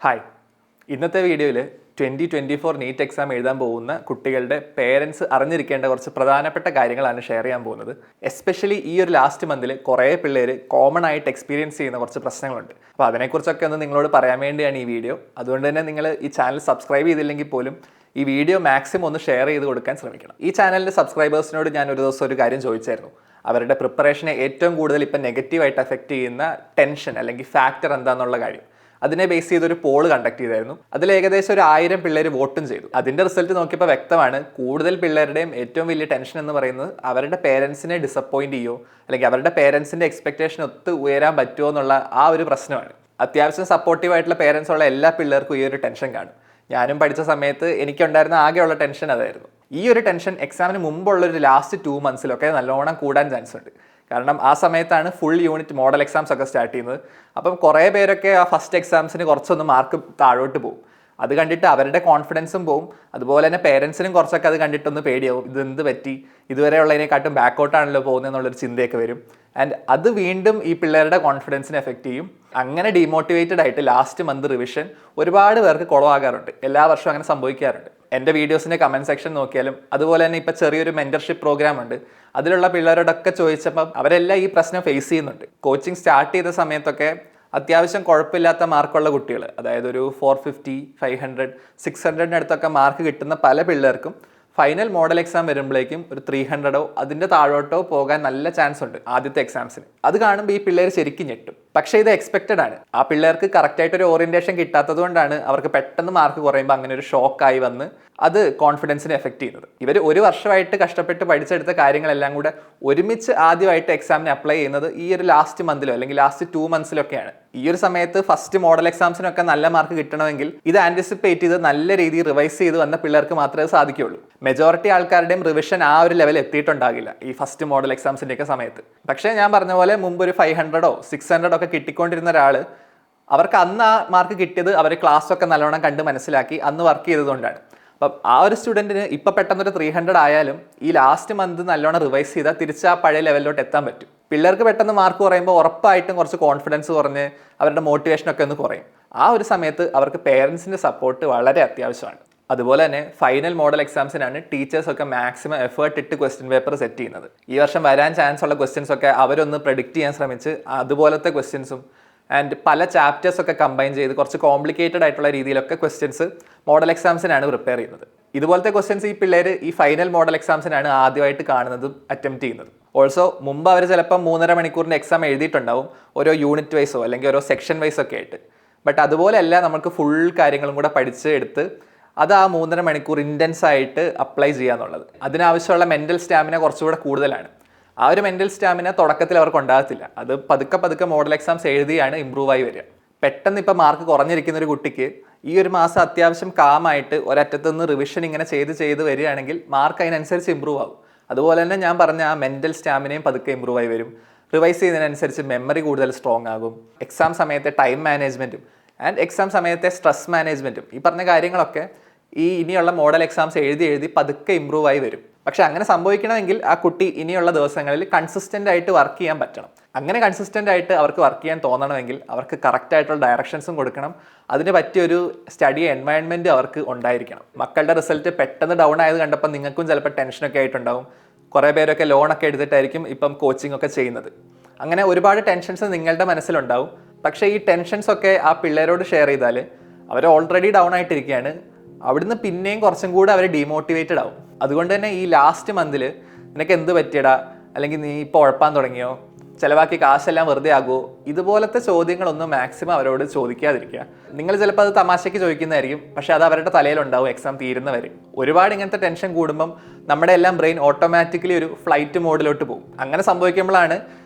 Hi, ഇന്നത്തെ വീഡിയോയിൽ 2024 NEET exam എഴുതാൻ പോകുന്ന കുട്ടികളുടെ പേരൻസ് അറിഞ്ഞിരിക്കേണ്ട കുറച്ച് പ്രധാനപ്പെട്ട കാര്യങ്ങളാണ് ഷെയർ ചെയ്യാൻ പോകുന്നത്. എസ്പെഷ്യലി ഈ ഒരു ലാസ്റ്റ് മന്തിൽ കുറേ പിള്ളേർ കോമൺ ആയിട്ട് എക്സ്പീരിയൻസ് ചെയ്യുന്ന കുറച്ച് പ്രശ്നങ്ങളുണ്ട്. അപ്പോൾ അതിനെക്കുറിച്ചൊക്കെ ഒന്ന് നിങ്ങളോട് പറയാൻ വേണ്ടിയാണ് ഈ വീഡിയോ. അതുകൊണ്ട് തന്നെ നിങ്ങൾ ഈ ചാനൽ സബ്സ്ക്രൈബ് ചെയ്തില്ലെങ്കിൽ പോലും ഈ വീഡിയോ മാക്സിമം ഒന്ന് ഷെയർ ചെയ്ത് കൊടുക്കാൻ ശ്രമിക്കണം. ഈ ചാനലിൻ്റെ സബ്സ്ക്രൈബേഴ്സിനോട് ഞാൻ ഒരു ദിവസം ഒരു കാര്യം ചോദിച്ചായിരുന്നു. അവരുടെ പ്രിപ്പറേഷനെ ഏറ്റവും കൂടുതൽ ഇപ്പം നെഗറ്റീവായിട്ട് എഫക്റ്റ് ചെയ്യുന്ന ടെൻഷൻ അല്ലെങ്കിൽ ഫാക്ടർ എന്താണെന്നുള്ള കാര്യം അതിനെ ബേസ് ചെയ്തൊരു പോൾ കണ്ടക്ട് ചെയ്തായിരുന്നു. അതിൽ ഏകദേശം ഒരു 1000 പിള്ളേർ വോട്ടും ചെയ്തു. അതിന്റെ റിസൾട്ട് നോക്കിയപ്പോൾ വ്യക്തമാണ്, കൂടുതൽ പിള്ളേരുടെയും ഏറ്റവും വലിയ ടെൻഷൻ എന്ന് പറയുന്നത് അവരുടെ പേരൻസിനെ ഡിസപ്പോയിന്റ് ചെയ്യോ അല്ലെങ്കിൽ അവരുടെ പേരൻസിന്റെ എക്സ്പെക്ടേഷൻ ഒത്ത് ഉയരാൻ പറ്റുമോ എന്നുള്ള ആ ഒരു പ്രശ്നമാണ്. അത്യാവശ്യം സപ്പോർട്ടീവായിട്ടുള്ള പേരൻസ് ഉള്ള എല്ലാ പിള്ളേർക്കും ഈ ഒരു ടെൻഷൻ കാണും. ഞാനും പഠിച്ച സമയത്ത് എനിക്കുണ്ടായിരുന്ന ആകെയുള്ള ടെൻഷൻ അതായിരുന്നു. ഈ ഒരു ടെൻഷൻ എക്സാമിന് മുമ്പുള്ള ഒരു ലാസ്റ്റ് 2 മന്ത്സിലൊക്കെ നല്ലോണം കൂടാൻ ചാൻസ് ഉണ്ട്. കാരണം ആ സമയത്താണ് ഫുൾ യൂണിറ്റ് മോഡൽ എക്സാംസ് ഒക്കെ സ്റ്റാർട്ട് ചെയ്യുന്നത്. അപ്പം കുറേ പേരൊക്കെ ആ ഫസ്റ്റ് എക്സാംസിന് കുറച്ചൊന്ന് മാർക്ക് താഴോട്ട് പോകും. അത് കണ്ടിട്ട് അവരുടെ കോൺഫിഡൻസും പോവും. അതുപോലെ തന്നെ പേരൻസിനും കുറച്ചൊക്കെ അത് കണ്ടിട്ടൊന്ന് പേടിയാവും. ഇതെന്ത് പറ്റി, ഇതുവരെ ഉള്ളതിനെക്കാട്ടും ബാക്കൗട്ടാണല്ലോ പോകുന്നത് എന്നുള്ളൊരു ചിന്തയൊക്കെ വരും. ആൻഡ് അത് വീണ്ടും ഈ പിള്ളേരുടെ കോൺഫിഡൻസിനെ എഫക്റ്റ് ചെയ്യും. അങ്ങനെ ഡീമോട്ടിവേറ്റഡ് ആയിട്ട് ലാസ്റ്റ് മന്ത് റിവിഷൻ ഒരുപാട് പേർക്ക് കുളമാകാറുണ്ട്. എല്ലാ വർഷവും അങ്ങനെ സംഭവിക്കാറുണ്ട്. എൻ്റെ വീഡിയോസിൻ്റെ കമൻറ്റ് സെക്ഷൻ നോക്കിയാലും അതുപോലെ തന്നെ ഇപ്പോൾ ചെറിയൊരു മെൻറ്റർഷിപ്പ് പ്രോഗ്രാം ഉണ്ട്. അതിലുള്ള പിള്ളേരോടൊക്കെ ചോദിച്ചപ്പം അവരെല്ലാം ഈ പ്രശ്നം ഫേസ് ചെയ്യുന്നുണ്ട്. കോച്ചിങ് സ്റ്റാർട്ട് ചെയ്ത സമയത്തൊക്കെ അത്യാവശ്യം കുഴപ്പമില്ലാത്ത മാർക്കുള്ള കുട്ടികൾ, അതായത് ഒരു 450, 500, 600 അടുത്തൊക്കെ മാർക്ക് കിട്ടുന്ന പല പിള്ളേർക്കും ഫൈനൽ മോഡൽ എക്സാം വരുമ്പോഴേക്കും ഒരു 300ഓ അതിൻ്റെ താഴോട്ടോ പോകാൻ നല്ല ചാൻസ് ഉണ്ട് ആദ്യത്തെ എക്സാംസിന്. അത് കാണുമ്പോൾ ഈ പിള്ളേർ ശരിക്കും ഞെട്ടും. പക്ഷേ ഇത് എക്സ്പെക്റ്റഡ് ആണ്. ആ പിള്ളേർക്ക് കറക്റ്റായിട്ടൊരു ഓറിയൻറ്റേഷൻ കിട്ടാത്തത് കൊണ്ടാണ് അവർക്ക് പെട്ടെന്ന് മാർക്ക് കുറയുമ്പോൾ അങ്ങനെ ഒരു ഷോക്കായി വന്ന് അത് കോൺഫിഡൻസിനെ എഫക്റ്റ് ചെയ്യുന്നത്. ഇവർ ഒരു വർഷമായിട്ട് കഷ്ടപ്പെട്ട് പഠിച്ചെടുത്ത കാര്യങ്ങളെല്ലാം കൂടെ ഒരുമിച്ച് ആദ്യമായിട്ട് എക്സാമിന് അപ്ലൈ ചെയ്യുന്നത് ഈ ഒരു ലാസ്റ്റ് മന്തിലോ അല്ലെങ്കിൽ ലാസ്റ്റ് 2 മന്ത്സിലൊക്കെയാണ്. ഈ ഒരു സമയത്ത് ഫസ്റ്റ് മോഡൽ എക്സാംസിനൊക്കെ നല്ല മാർക്ക് കിട്ടണമെങ്കിൽ ഇത് ആൻറ്റിസിപ്പേറ്റ് ചെയ്ത് നല്ല രീതിയിൽ റിവൈസ് ചെയ്ത് വന്ന പിള്ളേർക്ക് മാത്രമേ സാധിക്കുകയുള്ളൂ. മെജോറിറ്റി ആൾക്കാരുടെയും റിവിഷൻ ആ ഒരു ലെവൽ എത്തിയിട്ടുണ്ടാകില്ല ഈ ഫസ്റ്റ് മോഡൽ എക്സാംസിൻ്റെയൊക്കെ സമയത്ത്. പക്ഷേ ഞാൻ പറഞ്ഞ പോലെ മുമ്പ് ഒരു 500ഓ 600ഓ ഒക്കെ കിട്ടിക്കൊണ്ടിരുന്ന ഒരാൾ, അവർക്ക് അന്ന് ആ മാർക്ക് കിട്ടിയത് അവർ ക്ലാസ്സൊക്കെ നല്ലോണം കണ്ട് മനസ്സിലാക്കി അന്ന് വർക്ക് ചെയ്തതുകൊണ്ടാണ്. അപ്പം ആ ഒരു സ്റ്റുഡൻറ്റിന് ഇപ്പം പെട്ടെന്നൊരു 300 ആയാലും ഈ ലാസ്റ്റ് മന്ത് നല്ലോണം റിവൈസ് ചെയ്താൽ തിരിച്ച് ആ പഴയ ലെവലിലോട്ട് എത്താൻ പറ്റും. പിള്ളേർക്ക് പെട്ടെന്ന് മാർക്ക് കുറയുമ്പോൾ ഉറപ്പായിട്ടും കുറച്ച് കോൺഫിഡൻസ് കുറഞ്ഞ് അവരുടെ മോട്ടിവേഷനൊക്കെ ഒന്ന് കുറയും. ആ ഒരു സമയത്ത് അവർക്ക് പേരൻസിൻ്റെ സപ്പോർട്ട് വളരെ അത്യാവശ്യമാണ്. അതുപോലെ തന്നെ ഫൈനൽ മോഡൽ എക്സാംസിനാണ് ടീച്ചേഴ്സൊക്കെ മാക്സിമം എഫേർട്ട് ഇട്ട് ക്വസ്റ്റ്യൻ പേപ്പർ സെറ്റ് ചെയ്യുന്നത്. ഈ വർഷം വരാൻ ചാൻസ് ഉള്ള ക്വസ്റ്റ്യൻസൊക്കെ അവരൊന്ന് പ്രെഡിക്റ്റ് ചെയ്യാൻ ശ്രമിച്ച് അതുപോലത്തെ ക്വസ്റ്റ്യൻസും ആൻഡ് പല ചാപ്റ്റേഴ്സൊക്കെ കമ്പൈൻ ചെയ്ത് കുറച്ച് കോംപ്ലിക്കേറ്റഡ് ആയിട്ടുള്ള രീതിയിലൊക്കെ ക്വസ്റ്റ്യൻസ് മോഡൽ എക്സാംസിനാണ് പ്രിപ്പയർ ചെയ്യുന്നത്. ഇതുപോലത്തെ ക്വസ്റ്റ്യൻസ് ഈ പിള്ളേർ ഈ ഫൈനൽ മോഡൽ എക്സാംസിനാണ് ആദ്യമായിട്ട് കാണുന്നതും അറ്റംപ്റ്റ് ചെയ്യുന്നത്. ഓൾസോ മുമ്പ് അവർ ചിലപ്പോൾ 3.5 മണിക്കൂറിൻ്റെ എക്സാം എഴുതിയിട്ടുണ്ടാവും, ഓരോ യൂണിറ്റ് വൈസോ അല്ലെങ്കിൽ ഓരോ സെക്ഷൻ വൈസൊക്കെ ആയിട്ട്. ബട്ട് അതുപോലെയല്ല, നമുക്ക് ഫുൾ കാര്യങ്ങളും കൂടെ പഠിച്ച് എടുത്ത് അത് ആ 3.5 മണിക്കൂർ ഇൻറ്റൻസ് ആയിട്ട് അപ്ലൈ ചെയ്യുക എന്നുള്ളത്. അതിനാവശ്യമുള്ള മെൻ്റൽ സ്റ്റാമിന കുറച്ചുകൂടെ കൂടുതലാണ്. ആ ഒരു മെൻ്റൽ സ്റ്റാമിന തുടക്കത്തിൽ അവർക്ക് ഉണ്ടാകത്തില്ല. അത് പതുക്കെ മോഡൽ എക്സാംസ് എഴുതിയാണ് ഇമ്പ്രൂവ് ആയി വരിക. പെട്ടെന്ന് ഇപ്പോൾ മാർക്ക് കുറഞ്ഞിരിക്കുന്ന ഒരു കുട്ടിക്ക് ഈ ഒരു മാസം അത്യാവശ്യം കാമായിട്ട് ഒരറ്റത്തു നിന്ന് റിവിഷൻ ഇങ്ങനെ ചെയ്ത് വരികയാണെങ്കിൽ മാർക്ക് അതിനനുസരിച്ച് ഇമ്പ്രൂവ് ആകും. അതുപോലെ തന്നെ ഞാൻ പറഞ്ഞ ആ മെൻ്റൽ സ്റ്റാമിനയും പതുക്കെ ഇമ്പ്രൂവ് ആയി വരും. റിവൈസ് ചെയ്യുന്നതിനനുസരിച്ച് മെമ്മറി കൂടുതൽ സ്ട്രോങ് ആകും. എക്സാം സമയത്തെ ടൈം മാനേജ്മെൻറ്റും ആൻഡ് എക്സാം സമയത്തെ സ്ട്രെസ് മാനേജ്മെൻറ്റും ഈ പറഞ്ഞ കാര്യങ്ങളൊക്കെ ഈ ഇനിയുള്ള മോഡൽ എക്സാംസ് എഴുതി പതുക്കെ ഇമ്പ്രൂവ് ആയി വരും. പക്ഷെ അങ്ങനെ സംഭവിക്കണമെങ്കിൽ ആ കുട്ടി ഇനിയുള്ള ദിവസങ്ങളിൽ കൺസിസ്റ്റൻ്റ് ആയിട്ട് വർക്ക് ചെയ്യാൻ പറ്റണം. അങ്ങനെ കൺസിസ്റ്റൻ്റ് ആയിട്ട് അവർക്ക് വർക്ക് ചെയ്യാൻ തോന്നണമെങ്കിൽ അവർക്ക് കറക്റ്റ് ആയിട്ടുള്ള ഡയറക്ഷൻസും കൊടുക്കണം. അതിന് പറ്റിയൊരു സ്റ്റഡി എൻവയൺമെൻറ്റ് അവർക്ക് ഉണ്ടായിരിക്കണം. മക്കളുടെ റിസൾട്ട് പെട്ടെന്ന് ഡൗൺ ആയത് കണ്ടപ്പോൾ നിങ്ങൾക്കും ചിലപ്പോൾ ടെൻഷനൊക്കെ ആയിട്ടുണ്ടാവും. കുറേ പേരൊക്കെ ലോണൊക്കെ എടുത്തിട്ടായിരിക്കും ഇപ്പം കോച്ചിങ് ഒക്കെ ചെയ്യുന്നത്. അങ്ങനെ ഒരുപാട് ടെൻഷൻസ് നിങ്ങളുടെ മനസ്സിലുണ്ടാവും. പക്ഷേ ഈ ടെൻഷൻസൊക്കെ ആ പിള്ളേരോട് ഷെയർ ചെയ്താൽ അവർ ഓൾറെഡി ഡൗൺ ആയിട്ടിരിക്കുകയാണ്. അവിടുന്ന് പിന്നെയും കുറച്ചും കൂടെ അവർ ഡീമോട്ടിവേറ്റഡ് ആവും. അതുകൊണ്ട് തന്നെ ഈ ലാസ്റ്റ് മന്തിൽ നിനക്ക് എന്ത് പറ്റിയടാ, അല്ലെങ്കിൽ നീ ഇപ്പോൾ ഉഴപ്പാൻ തുടങ്ങിയോ, ചിലവാക്കി കാശെല്ലാം വെറുതെ ആകുമോ, ഇതുപോലത്തെ ചോദ്യങ്ങളൊന്നും മാക്സിമം അവരോട് ചോദിക്കാതിരിക്കുക. നിങ്ങൾ ചിലപ്പോൾ അത് തമാശയ്ക്ക് ചോദിക്കുന്നതായിരിക്കും, പക്ഷേ അത് അവരുടെ തലയിലുണ്ടാവും എക്സാം തീരുന്നവരെ. ഒരുപാട് ഇങ്ങനത്തെ ടെൻഷൻ കൂടുമ്പം നമ്മുടെ എല്ലാം ബ്രെയിൻ ഓട്ടോമാറ്റിക്കലി ഒരു ഫ്ലൈറ്റ് മോഡിലോട്ട് പോകും. അങ്ങനെ സംഭവിക്കുമ്പോഴാണ്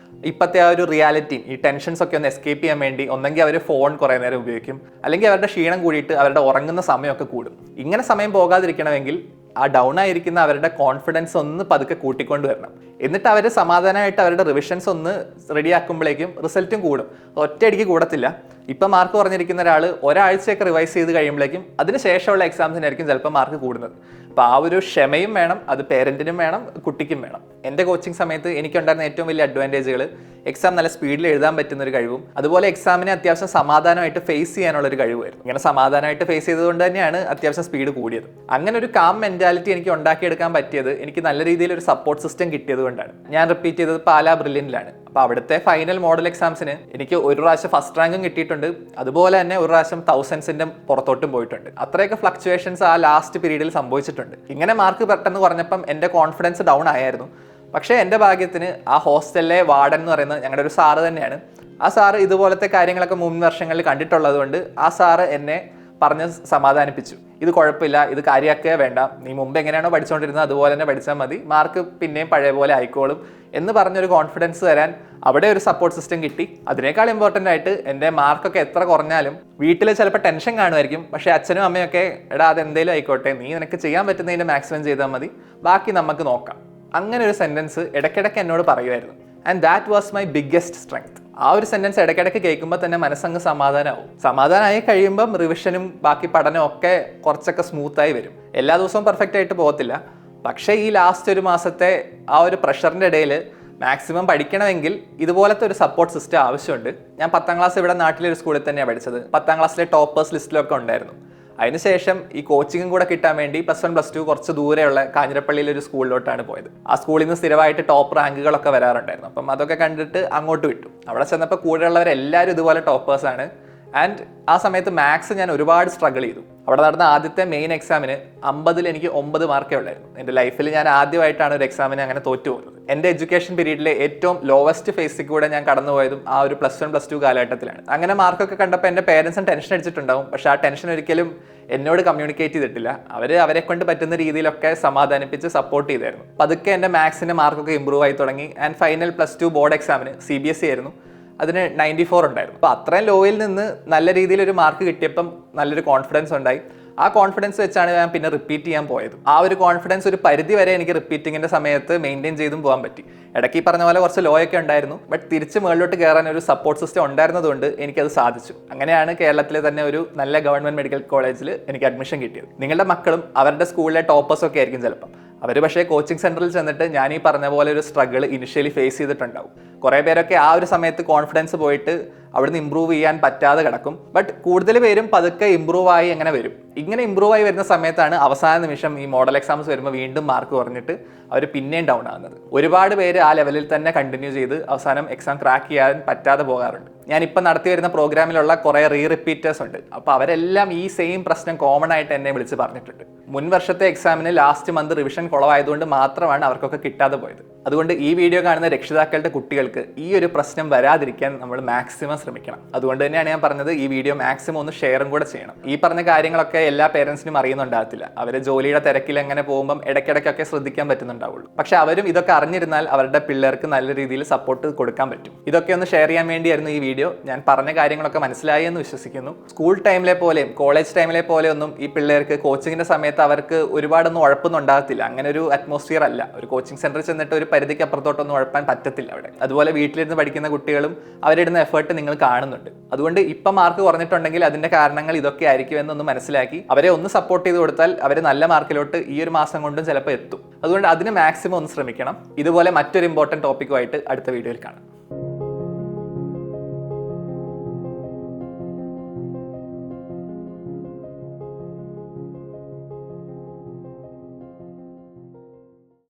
ഇപ്പോഴത്തെ ആ ഒരു റിയാലിറ്റി, ഈ ടെൻഷൻസ് ഒക്കെ ഒന്ന് എസ്കേപ്പ് ചെയ്യാൻ വേണ്ടി ഒന്നെങ്കിൽ അവർ ഫോൺ കുറേ നേരം ഉപയോഗിക്കും, അല്ലെങ്കിൽ അവരുടെ ക്ഷീണം കൂടിയിട്ട് അവരുടെ ഉറങ്ങുന്ന സമയമൊക്കെ കൂടും. ഇങ്ങനെ സമയം പോകാതിരിക്കണമെങ്കിൽ ആ ഡൗൺ ആയിരിക്കുന്ന അവരുടെ കോൺഫിഡൻസ് ഒന്ന് പതുക്കെ കൂട്ടിക്കൊണ്ട് വരണം. എന്നിട്ട് അവർ സമാധാനമായിട്ട് അവരുടെ റിവിഷൻസ് ഒന്ന് റെഡിയാക്കുമ്പോഴേക്കും റിസൾട്ടും കൂടും. ഒറ്റയടിക്ക് കൂടത്തില്ല. ഇപ്പം മാർക്ക് കുറഞ്ഞിരിക്കുന്ന ഒരാൾ ഒരാഴ്ചയൊക്കെ റിവൈസ് ചെയ്ത് കഴിയുമ്പോഴേക്കും അതിന് ശേഷമുള്ള എക്സാംസിനായിരിക്കും ചിലപ്പോൾ മാർക്ക് കൂടുന്നത്. അപ്പോൾ ആ ഒരു ക്ഷമയും വേണം, അത് പേരൻറ്റിനും വേണം, കുട്ടിക്കും വേണം. എൻ്റെ കോച്ചിങ് സമയത്ത് എനിക്കുണ്ടായിരുന്ന ഏറ്റവും വലിയ അഡ്വാൻറ്റേജുകൾ എക്സാം നല്ല സ്പീഡിൽ എഴുതാൻ പറ്റുന്ന ഒരു കഴിവും അതുപോലെ എക്സാമിനെ അത്യാവശ്യം സമാധാനമായിട്ട് ഫേസ് ചെയ്യാനുള്ള ഒരു കഴിവായിരുന്നു. ഇങ്ങനെ സമാധാനമായിട്ട് ഫേസ് ചെയ്തതുകൊണ്ട് തന്നെയാണ് അത്യാവശ്യം സ്പീഡ് കൂടിയത്. അങ്ങനെ ഒരു കാം മെന്റാലിറ്റി എനിക്ക് ഉണ്ടാക്കിയെടുക്കാൻ പറ്റിയത് എനിക്ക് നല്ല രീതിയിൽ ഒരു സപ്പോർട്ട് സിസ്റ്റം കിട്ടിയത് കൊണ്ടാണ്. ഞാൻ റിപ്പീറ്റ് ചെയ്തത് പാലാ ബ്രില്യൻറ്റിലാണ്. അപ്പോൾ അവിടുത്തെ ഫൈനൽ മോഡൽ എക്സാംസിന് എനിക്ക് ഒരു പ്രാവശ്യം ഫസ്റ്റ് റാങ്കും കിട്ടിയിട്ടുണ്ട്, അതുപോലെ തന്നെ ഒരു പ്രാവശ്യം തൗസൻഡ്സിൻ്റെ പുറത്തോട്ടും പോയിട്ടുണ്ട്. അത്രയൊക്കെ ഫ്ലക്ച്വേഷൻസ് ആ ലാസ്റ്റ് പീരീഡിൽ സംഭവിച്ചിട്ടുണ്ട്. ഇങ്ങനെ മാർക്ക് പെട്ടെന്ന് കുറഞ്ഞപ്പം എൻ്റെ കോൺഫിഡൻസ് ഡൗൺ ആയിരുന്നു. പക്ഷേ എൻ്റെ ഭാഗ്യത്തിന് ആ ഹോസ്റ്റലിലെ വാർഡൻ എന്ന് പറയുന്നത് ഞങ്ങളുടെ ഒരു സാറ് തന്നെയാണ്. ആ സാറ് ഇതുപോലത്തെ കാര്യങ്ങളൊക്കെ മുൻ വർഷങ്ങളിൽ കണ്ടിട്ടുള്ളത് കൊണ്ട് ആ സാറ് എന്നെ പറഞ്ഞ് സമാധാനിപ്പിച്ചു. ഇത് കുഴപ്പമില്ല, ഇത് കാര്യമാക്കേ വേണ്ട, നീ മുമ്പ് എങ്ങനെയാണോ പഠിച്ചുകൊണ്ടിരുന്നത് അതുപോലെ തന്നെ പഠിച്ചാൽ മതി, മാർക്ക് പിന്നെയും പഴയ പോലെ ആയിക്കോളും എന്ന് പറഞ്ഞൊരു കോൺഫിഡൻസ് തരാൻ അവിടെ ഒരു സപ്പോർട്ട് സിസ്റ്റം കിട്ടി. അതിനേക്കാൾ ഇമ്പോർട്ടൻ്റ് ആയിട്ട് എൻ്റെ മാർക്കൊക്കെ എത്ര കുറഞ്ഞാലും വീട്ടിൽ ചിലപ്പോൾ ടെൻഷൻ കാണുമായിരിക്കും, പക്ഷേ അച്ഛനും അമ്മയൊക്കെ എടാ അതെന്തേലും ആയിക്കോട്ടെ, നീ നിനക്ക് ചെയ്യാൻ പറ്റുന്നതിൻ്റെ മാക്സിമം ചെയ്താൽ മതി, ബാക്കി നമുക്ക് നോക്കാം, അങ്ങനെ ഒരു സെൻറ്റൻസ് ഇടയ്ക്കിടയ്ക്ക് എന്നോട് പറയുമായിരുന്നു. And that was my biggest strength. ആ ഒരു സെൻറ്റൻസ് ഇടയ്ക്കിടയ്ക്ക് കേൾക്കുമ്പോൾ തന്നെ മനസ്സങ്ങ് സമാധാനമാവും. സമാധാനമായി കഴിയുമ്പം റിവിഷനും ബാക്കി പഠനവും ഒക്കെ കുറച്ചൊക്കെ സ്മൂത്തായി വരും. എല്ലാ ദിവസവും പെർഫെക്റ്റ് ആയിട്ട് പോകത്തില്ല, പക്ഷേ ഈ ലാസ്റ്റ് ഒരു മാസത്തെ ആ ഒരു പ്രഷറിൻ്റെ ഇടയിൽ മാക്സിമം പഠിക്കണമെങ്കിൽ ഇതുപോലത്തെ ഒരു സപ്പോർട്ട് സിസ്റ്റം ആവശ്യമുണ്ട്. ഞാൻ 10ാം ക്ലാസ് ഇവിടെ നാട്ടിലൊരു സ്കൂളിൽ തന്നെയാണ് പഠിച്ചത്. 10ാം ക്ലാസ്സിലെ ടോപ്പേഴ്സ് ലിസ്റ്റിലൊക്കെ ഉണ്ടായിരുന്നു. അതിനുശേഷം ഈ കോച്ചിങ്ങും കൂടെ കിട്ടാൻ വേണ്ടി +1 +2 കുറച്ച് ദൂരെയുള്ള കാഞ്ഞിരപ്പള്ളിയിലെ ഒരു സ്കൂളിലോട്ടാണ് പോയത്. ആ സ്കൂളിൽ നിന്ന് സ്ഥിരമായിട്ട് ടോപ്പ് റാങ്കുകളൊക്കെ വരാറുണ്ടായിരുന്നു. അപ്പം അതൊക്കെ കണ്ടിട്ട് അങ്ങോട്ട് വിട്ടു. അവിടെ ചെന്നപ്പോൾ കൂടെയുള്ളവരെല്ലാവരും ഇതുപോലെ ടോപ്പേഴ്സാണ്. ആൻഡ് ആ സമയത്ത് മാത്സ് ഞാൻ ഒരുപാട് സ്ട്രഗിൾ ചെയ്തു. അവിടെ നടന്ന ആദ്യത്തെ മെയിൻ എക്സാമിന് 50-ൽ എനിക്ക് 9 മാർക്കേ ഉള്ളായിരുന്നു. എൻ്റെ ലൈഫിൽ ഞാൻ ആദ്യമായിട്ടാണ് ഒരു എക്സാമിന് അങ്ങനെ തോറ്റു പോകുന്നത്. എൻ്റെ എഡ്യൂക്കേഷൻ പീരീഡിലെ ഏറ്റവും ലോവസ്റ്റ് ഫേസിൽ കൂടെ ഞാൻ കടന്നുപോയതും ആ ഒരു +1 +2 കാലഘട്ടത്തിലാണ്. അങ്ങനെ മാർക്കൊക്കെ കണ്ടപ്പോൾ എൻ്റെ പേരൻസും ടെൻഷൻ അടിച്ചിട്ടുണ്ടാവും. പക്ഷേ ആ ടെൻഷൻ ഒരിക്കലും എന്നോട് കമ്മ്യൂണിക്കേറ്റ് ചെയ്തിട്ടില്ല. അവരെ കൊണ്ട് പറ്റുന്ന രീതിയിലൊക്കെ സമാധാനിപ്പിച്ച് സപ്പോർട്ട് ചെയ്തായിരുന്നു. പതുക്കെ എൻ്റെ മാത്സിൻ്റെ മാർക്കൊക്കെ ഇമ്പ്രൂവ് ആയി തുടങ്ങി. ആൻഡ് ഫൈനൽ +2 ബോർഡ് എക്സാമിന് CBSE ആയിരുന്നു, അതിന് 94 ഉണ്ടായിരുന്നു. അപ്പോൾ അത്രയും ലോയിൽ നിന്ന് നല്ല രീതിയിലൊരു മാർക്ക് കിട്ടിയപ്പം നല്ലൊരു കോൺഫിഡൻസ് ഉണ്ടായി. ആ കോൺഫിഡൻസ് വെച്ചാണ് ഞാൻ പിന്നെ റിപ്പീറ്റ് ചെയ്യാൻ പോയത്. ആ ഒരു കോൺഫിഡൻസ് ഒരു പരിധി വരെ എനിക്ക് റിപ്പീറ്റിങ്ങിൻ്റെ സമയത്ത് മെയിൻറ്റെയിൻ ചെയ്തും പോകാൻ പറ്റി. ഇടയ്ക്ക് ഈ പറഞ്ഞ പോലെ കുറച്ച് ലോ ഒക്കെ ഉണ്ടായിരുന്നു, ബട്ട് തിരിച്ച് മുകളിലോട്ട് കയറാൻ ഒരു സപ്പോർട്ട് സിസ്റ്റം ഉണ്ടായിരുന്നതുകൊണ്ട് എനിക്കത് സാധിച്ചു. അങ്ങനെയാണ് കേരളത്തിലെ തന്നെ ഒരു നല്ല ഗവൺമെൻറ് മെഡിക്കൽ കോളേജിൽ എനിക്ക് അഡ്മിഷൻ കിട്ടിയത്. നിങ്ങളുടെ മക്കളും അവരുടെ സ്കൂളിലെ ടോപ്പേഴ്സൊക്കെ ആയിരിക്കും ചിലപ്പം. അവർ പക്ഷേ കോച്ചിങ് സെൻറ്ററിൽ ചെന്നിട്ട് ഞാൻ ഈ പറഞ്ഞ പോലെ ഒരു സ്ട്രഗിൾ ഇനിഷ്യലി ഫേസ് ചെയ്തിട്ടുണ്ടാവും. കുറേ പേരൊക്കെ ആ ഒരു സമയത്ത് കോൺഫിഡൻസ് പോയിട്ട് അവിടുന്ന് ഇമ്പ്രൂവ് ചെയ്യാൻ പറ്റാതെ കിടക്കും. ബട്ട് കൂടുതൽ പേരും പതുക്കെ ഇമ്പ്രൂവ് ആയി അങ്ങനെ വരും. ഇങ്ങനെ ഇമ്പ്രൂവ് ആയി വരുന്ന സമയത്താണ് അവസാന നിമിഷം ഈ മോഡൽ എക്സാംസ് വരുമ്പോൾ വീണ്ടും മാർക്ക് കുറഞ്ഞിട്ട് അവർ പിന്നെയും ഡൗൺ ആകുന്നത്. ഒരുപാട് പേര് ആ ലെവലിൽ തന്നെ കണ്ടിന്യൂ ചെയ്ത് അവസാനം എക്സാം ക്രാക്ക് ചെയ്യാൻ പറ്റാതെ പോകാറുണ്ട്. ഞാനിപ്പോൾ നടത്തി വരുന്ന പ്രോഗ്രാമിലുള്ള കുറേ റിപ്പീറ്റേഴ്സ് ഉണ്ട്. അപ്പോൾ അവരെല്ലാം ഈ സെയിം പ്രശ്നം കോമൺ ആയിട്ട് എന്നെ വിളിച്ച് പറഞ്ഞിട്ടുണ്ട്. മുൻ വർഷത്തെ എക്സാമിന് ലാസ്റ്റ് മന്ത് റിവിഷൻ കുളവായതുകൊണ്ട് മാത്രമാണ് അവർക്കൊക്കെ കിട്ടാതെ പോയത്. അതുകൊണ്ട് ഈ വീഡിയോ കാണുന്ന രക്ഷിതാക്കളുടെ കുട്ടികൾക്ക് ഈ ഒരു പ്രശ്നം വരാതിരിക്കാൻ നമ്മൾ മാക്സിമം ശ്രമിക്കണം. അതുകൊണ്ട് തന്നെയാണ് ഞാൻ പറഞ്ഞത് ഈ വീഡിയോ മാക്സിമം ഒന്ന് ഷെയറും കൂടെ ചെയ്യണം. ഈ പറഞ്ഞ കാര്യങ്ങളൊക്കെ എല്ലാ പേരൻസിനും അറിയുന്നുണ്ടാകത്തില്ല. അവരെ ജോലിയുടെ തിരക്കിൽ എങ്ങനെ പോകുമ്പം ഇടയ്ക്കിടയ്ക്കൊക്കെ ശ്രദ്ധിക്കാൻ പറ്റുന്നുണ്ടാവുള്ളൂ. പക്ഷെ അവരും ഇതൊക്കെ അറിഞ്ഞിരുന്നാൽ അവരുടെ പിള്ളേർക്ക് നല്ല രീതിയിൽ സപ്പോർട്ട് കൊടുക്കാൻ പറ്റും. ഇതൊക്കെ ഒന്ന് ഷെയർ ചെയ്യാൻ വേണ്ടിയായിരുന്നു ഈ വീഡിയോ. ഞാൻ പറഞ്ഞ കാര്യങ്ങളൊക്കെ മനസ്സിലായി എന്ന് വിശ്വസിക്കുന്നു. സ്കൂൾ ടൈമിലെ പോലെയും കോളേജ് ടൈമിലെ പോലെയൊന്നും ഈ പിള്ളേർക്ക് കോച്ചിങ്ങിന്റെ സമയത്ത് അവർക്ക് ഒരുപാടൊന്നും ഉഴപ്പൊന്നും ഉണ്ടാകത്തില്ല. അങ്ങനെ ഒരു അറ്റ്മോസ്ഫിയർ അല്ല. ഒരു കോച്ചിങ് സെന്ററിൽ ചെന്നിട്ട് ഒരു പരിധിക്ക് അപ്പുറത്തോട്ടൊന്നും ഉഴപ്പാൻ പറ്റത്തില്ല അവിടെ. അതുപോലെ വീട്ടിലിരുന്ന് പഠിക്കുന്ന കുട്ടികളും അവരിടുന്ന എഫേർട്ട് നിങ്ങൾ കാണുന്നുണ്ട്. അതുകൊണ്ട് ഇപ്പം മാർക്ക് കുറഞ്ഞിട്ടുണ്ടെങ്കിൽ അതിന്റെ കാരണങ്ങൾ ഇതൊക്കെ ആയിരിക്കും എന്നൊന്ന് മനസ്സിലാക്കി അവരെ ഒന്ന് സപ്പോർട്ട് ചെയ്ത് കൊടുത്താൽ അവർ നല്ല മാർക്കിലോട്ട് ഈ ഒരു മാസം കൊണ്ടും ചിലപ്പോൾ എത്തും. അതുകൊണ്ട് അതിന് മാക്സിമം ഒന്ന് ശ്രമിക്കണം. ഇതുപോലെ മറ്റൊരു ഇമ്പോർട്ടൻറ്റ് ടോപ്പിക്കുമായിട്ട് അടുത്ത വീഡിയോയിൽ കാണാം.